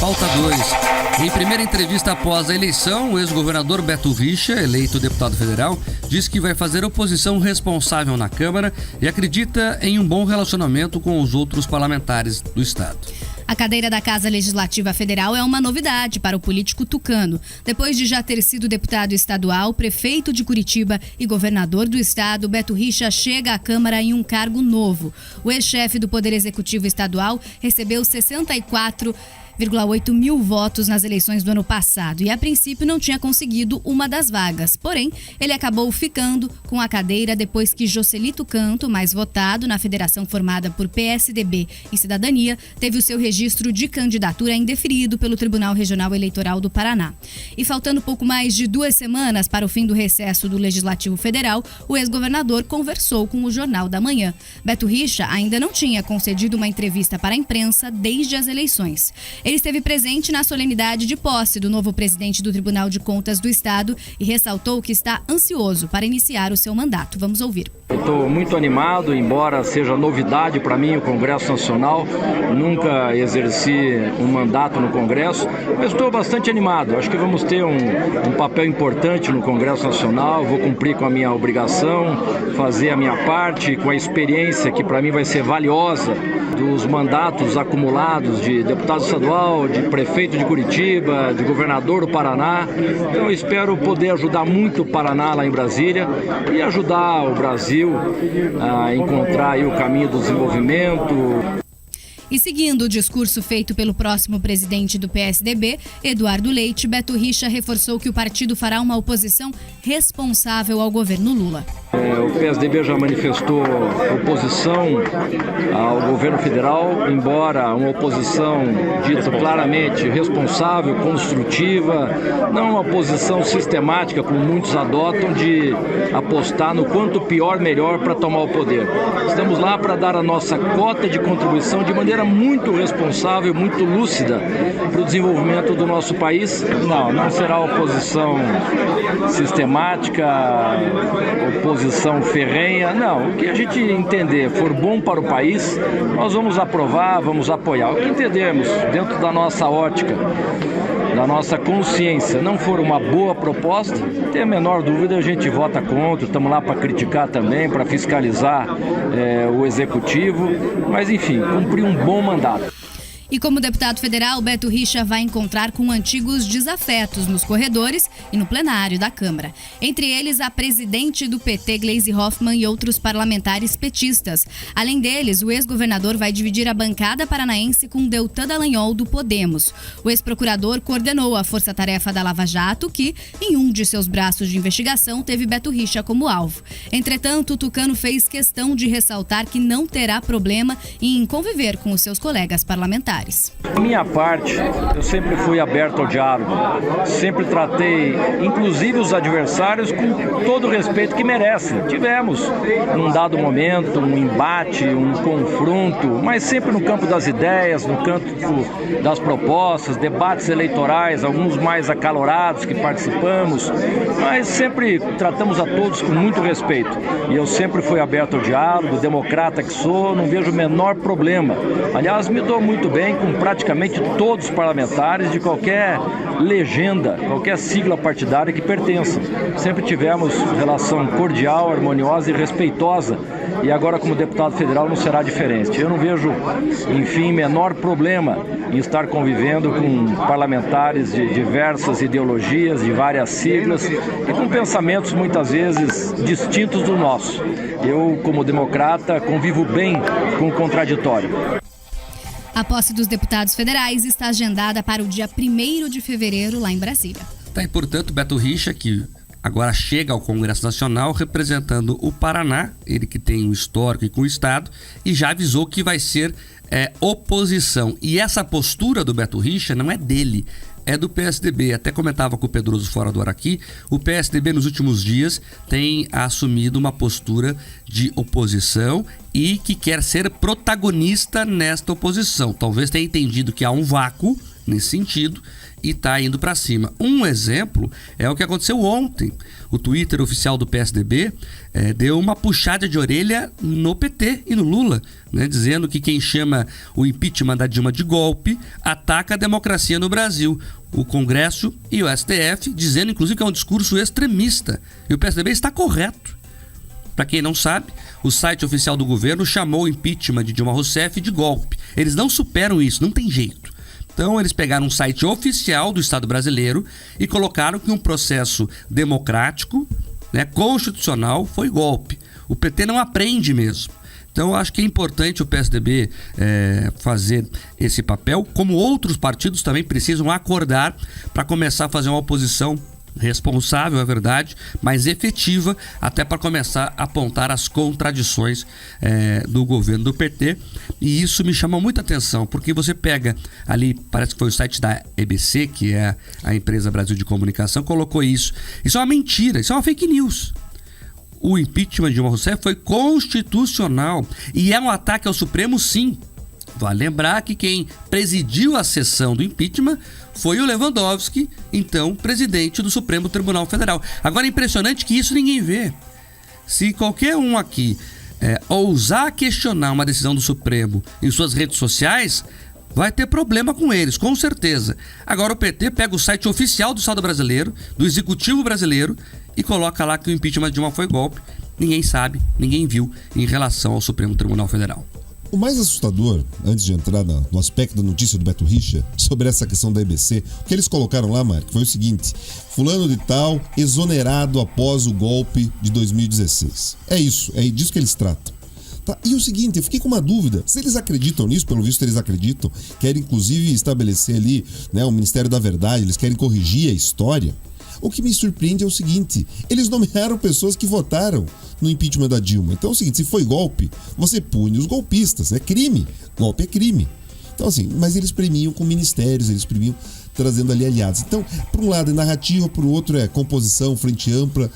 Pauta 2. Em primeira entrevista após a eleição, o ex-governador Beto Richa, eleito deputado federal, diz que vai fazer oposição responsável na Câmara e acredita em um bom relacionamento com os outros parlamentares do estado. A cadeira da Casa Legislativa Federal é uma novidade para o político tucano. Depois de já ter sido deputado estadual, prefeito de Curitiba e governador do estado, Beto Richa chega à Câmara em um cargo novo. O ex-chefe do Poder Executivo Estadual recebeu 64,8 mil votos nas eleições do ano passado e, a princípio, não tinha conseguido uma das vagas. Porém, ele acabou ficando com a cadeira depois que Joselito Canto, mais votado na federação formada por PSDB e Cidadania, teve o seu registro de candidatura indeferido pelo Tribunal Regional Eleitoral do Paraná. E faltando pouco mais de 2 semanas para o fim do recesso do Legislativo Federal, o ex-governador conversou com o Jornal da Manhã. Beto Richa ainda não tinha concedido uma entrevista para a imprensa desde as eleições. Ele esteve presente na solenidade de posse do novo presidente do Tribunal de Contas do Estado e ressaltou que está ansioso para iniciar o seu mandato. Vamos ouvir. Estou muito animado, embora seja novidade para mim o Congresso Nacional. Nunca exerci um mandato no Congresso, mas estou bastante animado. Acho que vamos ter um papel importante no Congresso Nacional. Vou cumprir com a minha obrigação, fazer a minha parte, com a experiência que para mim vai ser valiosa dos mandatos acumulados de deputado estadual, de prefeito de Curitiba, de governador do Paraná. Então eu espero poder ajudar muito o Paraná lá em Brasília e ajudar o Brasil a encontrar aí o caminho do desenvolvimento. E seguindo o discurso feito pelo próximo presidente do PSDB, Eduardo Leite, Beto Richa reforçou que o partido fará uma oposição responsável ao governo Lula. O PSDB já manifestou oposição ao governo federal, embora uma oposição dita claramente responsável, construtiva, não uma oposição sistemática, como muitos adotam, de apostar no quanto pior, melhor para tomar o poder. Estamos lá para dar a nossa cota de contribuição de maneira muito responsável, muito lúcida para o desenvolvimento do nosso país. Não será oposição sistemática, oposição ferrenha, não. O que a gente entender for bom para o país, nós vamos aprovar, vamos apoiar. O que entendermos dentro da nossa ótica, da nossa consciência, não for uma boa proposta, tem a menor dúvida, a gente vota contra. Estamos lá para criticar também, para fiscalizar o executivo, mas enfim, cumprir um bom mandato. E como deputado federal, Beto Richa vai encontrar com antigos desafetos nos corredores e no plenário da Câmara. Entre eles, a presidente do PT, Gleisi Hoffmann, e outros parlamentares petistas. Além deles, o ex-governador vai dividir a bancada paranaense com Deltan Dallagnol, do Podemos. O ex-procurador coordenou a força-tarefa da Lava Jato, que, em um de seus braços de investigação, teve Beto Richa como alvo. Entretanto, o tucano fez questão de ressaltar que não terá problema em conviver com os seus colegas parlamentares. Da minha parte, eu sempre fui aberto ao diálogo, sempre tratei, inclusive os adversários, com todo o respeito que merecem. Tivemos, num dado momento, um embate, um confronto, mas sempre no campo das ideias, no campo das propostas, debates eleitorais, alguns mais acalorados que participamos, mas sempre tratamos a todos com muito respeito. E eu sempre fui aberto ao diálogo, democrata que sou, não vejo o menor problema. Aliás, me dou muito bem com praticamente todos os parlamentares de qualquer legenda, qualquer sigla partidária que pertençam. Sempre tivemos relação cordial, harmoniosa e respeitosa, e agora como deputado federal não será diferente. Eu não vejo, enfim, menor problema em estar convivendo com parlamentares de diversas ideologias, de várias siglas e com pensamentos muitas vezes distintos do nosso. Eu, como democrata, convivo bem com o contraditório. A posse dos deputados federais está agendada para o dia 1º de fevereiro, lá em Brasília. E, portanto, Beto Richa, que agora chega ao Congresso Nacional representando o Paraná, ele que tem um histórico com o Estado, e já avisou que vai ser oposição. E essa postura do Beto Richa não é dele, é do PSDB. Até comentava com o Pedroso fora do ar aqui, o PSDB nos últimos dias tem assumido uma postura de oposição e que quer ser protagonista nesta oposição. Talvez tenha entendido que há um vácuo nesse sentido e está indo para cima. Um exemplo é o que aconteceu ontem. O Twitter oficial do PSDB deu uma puxada de orelha no PT e no Lula, né, dizendo que quem chama o impeachment da Dilma de golpe ataca a democracia no Brasil. O Congresso e o STF dizendo, inclusive, que é um discurso extremista. E o PSDB está correto. Para quem não sabe, o site oficial do governo chamou o impeachment de Dilma Rousseff de golpe. Eles não superam isso, não tem jeito. Então eles pegaram um site oficial do Estado brasileiro e colocaram que um processo democrático, né, constitucional, foi golpe. O PT não aprende mesmo. Então eu acho que é importante o PSDB fazer esse papel, como outros partidos também precisam acordar para começar a fazer uma oposição responsável, é verdade, mas efetiva, até para começar a apontar as contradições do governo do PT. E isso me chama muita atenção, porque você pega ali, parece que foi o site da EBC, que é a empresa Brasil de Comunicação, colocou isso. Isso é uma mentira, isso é uma fake news. O impeachment de Dilma Rousseff foi constitucional e é um ataque ao Supremo, sim. Vale lembrar que quem presidiu a sessão do impeachment foi o Lewandowski, então presidente do Supremo Tribunal Federal. Agora é impressionante que isso ninguém vê. Se qualquer um aqui ousar questionar uma decisão do Supremo em suas redes sociais, vai ter problema com eles, com certeza. Agora o PT pega o site oficial do Estado brasileiro, do Executivo brasileiro, e coloca lá que o impeachment de Dilma foi golpe. Ninguém sabe, ninguém viu em relação ao Supremo Tribunal Federal. O mais assustador, antes de entrar no aspecto da notícia do Beto Richa, sobre essa questão da EBC, o que eles colocaram lá, Marco, foi o seguinte: fulano de tal exonerado após o golpe de 2016. É isso, é disso que eles tratam. Tá? E o seguinte, eu fiquei com uma dúvida, se eles acreditam nisso, pelo visto eles acreditam, querem inclusive estabelecer ali, né, o Ministério da Verdade, eles querem corrigir a história. O que me surpreende é o seguinte: eles nomearam pessoas que votaram no impeachment da Dilma. Então é o seguinte, se foi golpe, você pune os golpistas, é crime, golpe é crime. Então assim, mas eles premiam com ministérios, eles premiam trazendo ali aliados. Então, por um lado é narrativa, por outro é composição, frente ampla.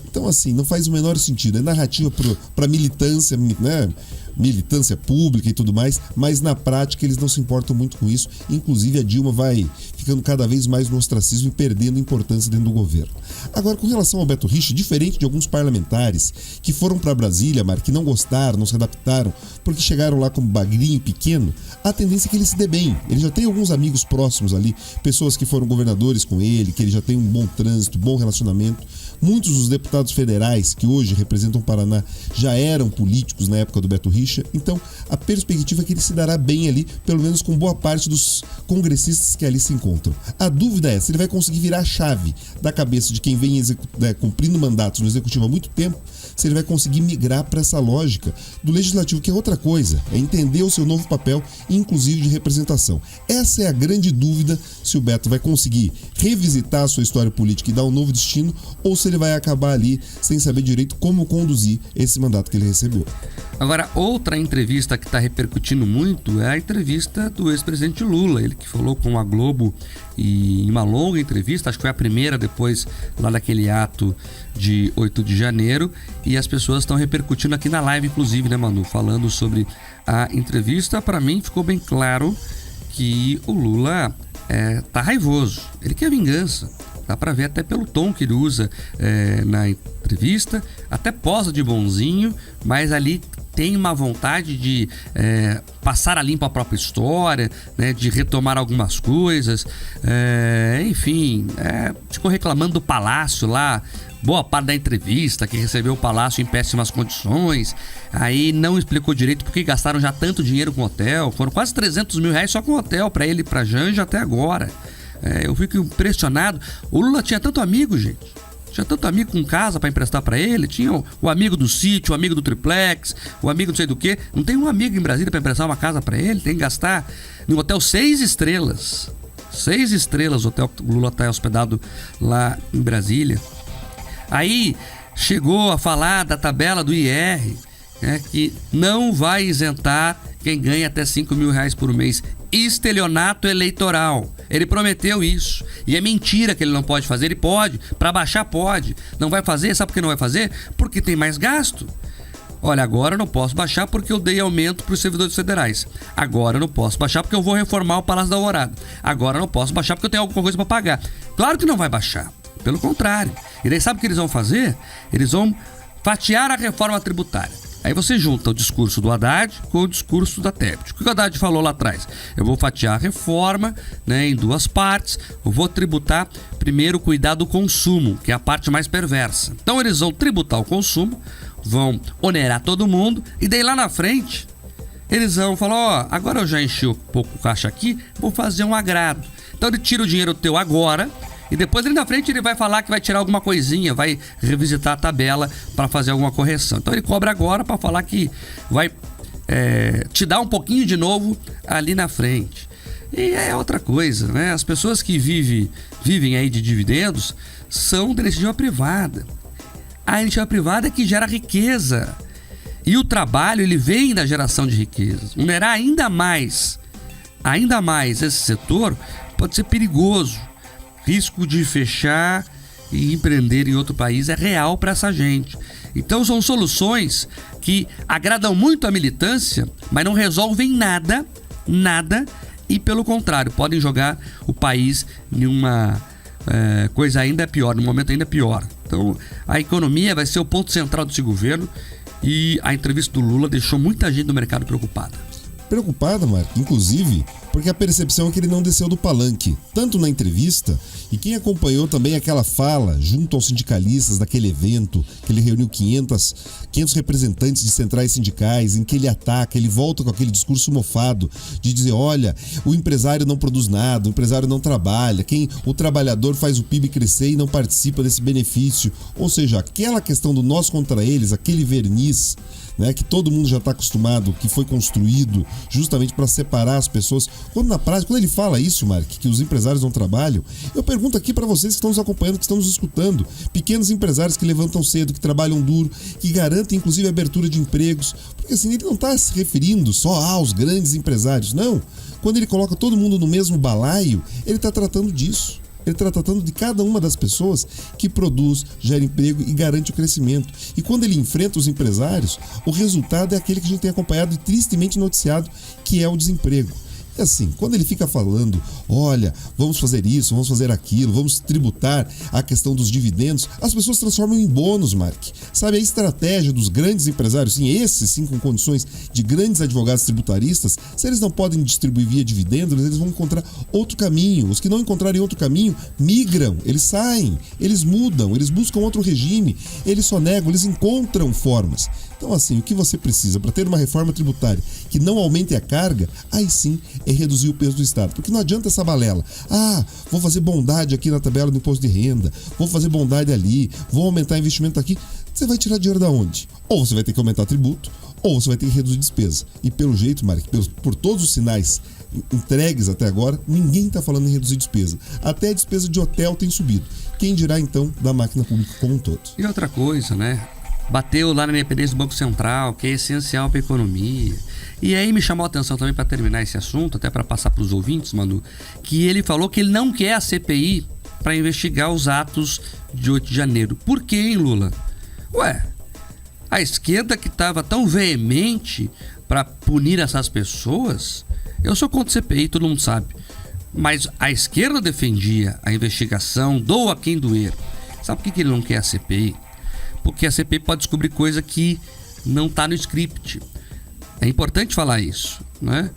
Então assim, não faz o menor sentido, é narrativa para militância, né? Militância pública e tudo mais, mas na prática eles não se importam muito com isso. Inclusive a Dilma vai ficando cada vez mais no ostracismo e perdendo importância dentro do governo. Agora, com relação ao Beto Richa, diferente de alguns parlamentares que foram para Brasília, Mar, que não gostaram, não se adaptaram, porque chegaram lá como bagrinho pequeno, a tendência é que ele se dê bem. Ele já tem alguns amigos próximos ali, pessoas que foram governadores com ele, que ele já tem um bom trânsito, bom relacionamento. Muitos dos deputados federais que hoje representam o Paraná já eram políticos na época do Beto Richa, então a perspectiva é que ele se dará bem ali, pelo menos com boa parte dos congressistas que ali se encontram. A dúvida é se ele vai conseguir virar a chave da cabeça de quem vem cumprindo mandatos no Executivo há muito tempo, se ele vai conseguir migrar para essa lógica do Legislativo, que é outra coisa, é entender o seu novo papel, inclusive de representação. Essa é a grande dúvida, se o Beto vai conseguir revisitar a sua história política e dar um novo destino, ou se ele vai acabar ali sem saber direito como conduzir esse mandato que ele recebeu. Agora, outra entrevista que está repercutindo muito é a entrevista do ex-presidente Lula, ele que falou com a Globo e em uma longa entrevista, acho que foi a primeira depois lá daquele ato de 8 de janeiro, e as pessoas estão repercutindo aqui na live, inclusive, né, Manu, falando sobre a entrevista. Para mim ficou bem claro que o Lula tá raivoso, ele quer vingança. Dá pra ver até pelo tom que ele usa na entrevista, até posa de bonzinho, mas ali tem uma vontade de passar a limpo a própria história, né, de retomar algumas coisas, enfim, ficou reclamando do palácio lá, boa parte da entrevista, que recebeu o palácio em péssimas condições, aí não explicou direito porque gastaram já tanto dinheiro com hotel, foram quase 300 mil reais só com hotel pra ele e pra Janja até agora. Eu fico impressionado. O Lula tinha tanto amigo, gente. Tinha tanto amigo com casa pra emprestar pra ele. Tinha o amigo do sítio, o amigo do triplex, o amigo não sei do que. Não tem um amigo em Brasília pra emprestar uma casa pra ele. Tem que gastar no hotel 6 estrelas. 6 estrelas o hotel que o Lula tá hospedado lá em Brasília. Aí chegou a falar da tabela do IR, que não vai isentar quem ganha até 5 mil reais por mês. Estelionato eleitoral. Ele prometeu isso. E é mentira que ele não pode fazer. Ele pode. Para baixar, pode. Não vai fazer. Sabe por que não vai fazer? Porque tem mais gasto. Olha, agora eu não posso baixar porque eu dei aumento para os servidores federais. Agora eu não posso baixar porque eu vou reformar o Palácio da Alvorada. Agora eu não posso baixar porque eu tenho alguma coisa para pagar. Claro que não vai baixar. Pelo contrário. E daí sabe o que eles vão fazer? Eles vão fatiar a reforma tributária. Aí você junta o discurso do Haddad com o discurso da Tebet. O que o Haddad falou lá atrás? Eu vou fatiar a reforma, né, em 2 partes. Eu vou tributar primeiro cuidar do consumo, que é a parte mais perversa. Então eles vão tributar o consumo, vão onerar todo mundo, e daí lá na frente eles vão falar, ó, agora eu já enchi um pouco o caixa aqui, vou fazer um agrado. Então ele tira o dinheiro teu agora, e depois ali na frente ele vai falar que vai tirar alguma coisinha, vai revisitar a tabela para fazer alguma correção. Então ele cobra agora para falar que vai te dar um pouquinho de novo ali na frente. E é outra coisa, né? As pessoas que vivem aí de dividendos são da iniciativa privada. A iniciativa privada é que gera riqueza. E o trabalho, ele vem da geração de riquezas. Onerar ainda mais esse setor pode ser perigoso. Risco de fechar e empreender em outro país é real para essa gente. Então são soluções que agradam muito a militância, mas não resolvem nada, e pelo contrário, podem jogar o país em uma coisa ainda pior, num momento ainda pior. Então a economia vai ser o ponto central desse governo, e a entrevista do Lula deixou muita gente do mercado preocupada. Preocupada, Marco, inclusive porque a percepção é que ele não desceu do palanque, tanto na entrevista, e quem acompanhou também aquela fala junto aos sindicalistas daquele evento, que ele reuniu 500 representantes de centrais sindicais, em que ele ataca, ele volta com aquele discurso mofado de dizer, olha, o empresário não produz nada, o empresário não trabalha, o trabalhador faz o PIB crescer e não participa desse benefício. Ou seja, aquela questão do nós contra eles, aquele verniz, né, que todo mundo já está acostumado, que foi construído justamente para separar as pessoas. Quando na prática, quando ele fala isso, Mark, que os empresários não trabalham, eu pergunto aqui para vocês que estão nos acompanhando, que estão nos escutando, pequenos empresários que levantam cedo, que trabalham duro, que garantem inclusive a abertura de empregos, porque assim, ele não está se referindo só aos grandes empresários, não. Quando ele coloca todo mundo no mesmo balaio, ele está tratando disso. Ele está tratando de cada uma das pessoas que produz, gera emprego e garante o crescimento. E quando ele enfrenta os empresários, o resultado é aquele que a gente tem acompanhado e tristemente noticiado, que é o desemprego. E assim, quando ele fica falando, olha, vamos fazer isso, vamos fazer aquilo, vamos tributar a questão dos dividendos, as pessoas transformam em bônus, Mark. Sabe, a estratégia dos grandes empresários, sim, esses sim com condições de grandes advogados tributaristas, se eles não podem distribuir via dividendos, eles vão encontrar outro caminho. Os que não encontrarem outro caminho, migram, eles saem, eles mudam, eles buscam outro regime, eles só negam, eles encontram formas. Então assim, o que você precisa para ter uma reforma tributária que não aumente a carga, aí sim é reduzir o peso do Estado. Porque não adianta essa balela. Ah, vou fazer bondade aqui na tabela do imposto de renda, vou fazer bondade ali, vou aumentar investimento aqui. Você vai tirar dinheiro da onde? Ou você vai ter que aumentar tributo, ou você vai ter que reduzir despesa. E pelo jeito, Mark, por todos os sinais entregues até agora, ninguém está falando em reduzir despesa. Até a despesa de hotel tem subido. Quem dirá então da máquina pública como um todo? E outra coisa, né? Bateu lá na independência do Banco Central, que é essencial para a economia. E aí me chamou a atenção também, para terminar esse assunto, até para passar para os ouvintes, Manu, que ele falou que ele não quer a CPI para investigar os atos de 8 de janeiro. Por quê, hein, Lula? Ué, a esquerda que estava tão veemente para punir essas pessoas, eu sou contra a CPI, todo mundo sabe. Mas a esquerda defendia a investigação, doa quem doer. Sabe por que ele não quer a CPI? Porque a CPI pode descobrir coisa que não está no script. É importante falar isso, né?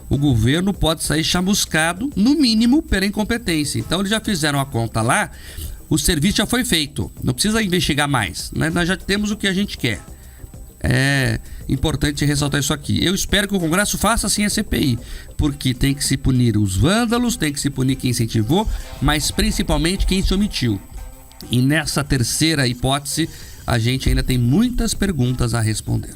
O governo pode sair chamuscado, no mínimo, pela incompetência. Então eles já fizeram a conta lá, o serviço já foi feito, não precisa investigar mais, né? Nós já temos o que a gente quer. É importante ressaltar isso aqui. Eu espero que o Congresso faça assim a CPI, porque tem que se punir os vândalos, tem que se punir quem incentivou, mas principalmente quem se omitiu. E nessa terceira hipótese, a gente ainda tem muitas perguntas a responder.